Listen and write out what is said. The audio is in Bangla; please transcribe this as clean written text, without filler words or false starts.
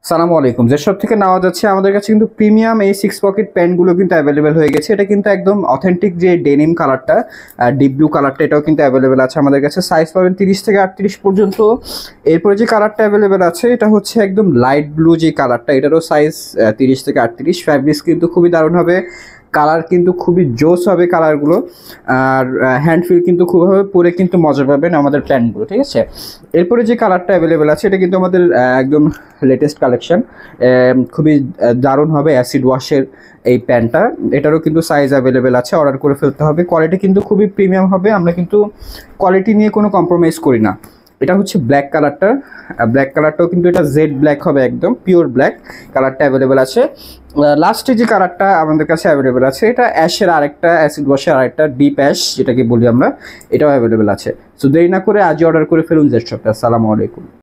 সালামু আলাইকুম। যেসব থেকে নেওয়া যাচ্ছে আমাদের কাছে কিন্তু প্রিমিয়াম এই 6 পকেট প্যান্টগুলো কিন্তু অ্যাভেলেবেল হয়ে গেছে। এটা কিন্তু একদম অথেন্টিক যে ডেনিম কালারটা, ডিপ ব্লু কালারটা, এটাও কিন্তু অ্যাভেলেবেল আছে আমাদের কাছে। সাইজ পাবেন 30 থেকে 38 পর্যন্ত। এরপরে যে কালারটা অ্যাভেলেবেল আছে এটা হচ্ছে একদম লাইট ব্লু যে কালারটা, এটারও সাইজ 30 থেকে 38। ফ্যাব্রিক্স কিন্তু খুবই দারুণ হবে, কালার কিন্তু খুবই জোস হবে কালারগুলো। আর হ্যান্ড ফিল কিন্তু খুব হবে, পরে কিন্তু মজা পাবেন আমাদের প্যান্টগুলো, ঠিক আছে। এরপরে যে কালারটা অ্যাভেলেবেল আছে এটা কিন্তু আমাদের একদম লেটেস্ট কালেকশন, খুবই দারুণ হবে অ্যাসিড ওয়াশের এই প্যান্টটা। এটারও কিন্তু সাইজ অ্যাভেলেবেল আছে, অর্ডার করে ফেলতে হবে। কোয়ালিটি কিন্তু খুবই প্রিমিয়াম হবে, আমরা কিন্তু কোয়ালিটি নিয়ে কোনো কম্প্রোমাইজ করি না। এটা হচ্ছে ব্ল্যাক কালারটা, ব্ল্যাক কালারটাও কিন্তু এটা জেড ব্ল্যাক হবে, একদম পিওর ব্ল্যাক কালারটা অ্যাভেলেবেল আছে। লাস্টে যে কালারটা আমাদের কাছে অ্যাভেলেবেল আছে এটা অ্যাশের আরেকটা, অ্যাসিড ওয়াশের আরেকটা ডিপ অ্যাশ যেটাকে বলি আমরা, এটাও অ্যাভেলেবেল আছে। সো দেরি না করে আজই অর্ডার করে ফেলুন জেড শপে। আসসালামু আলাইকুম।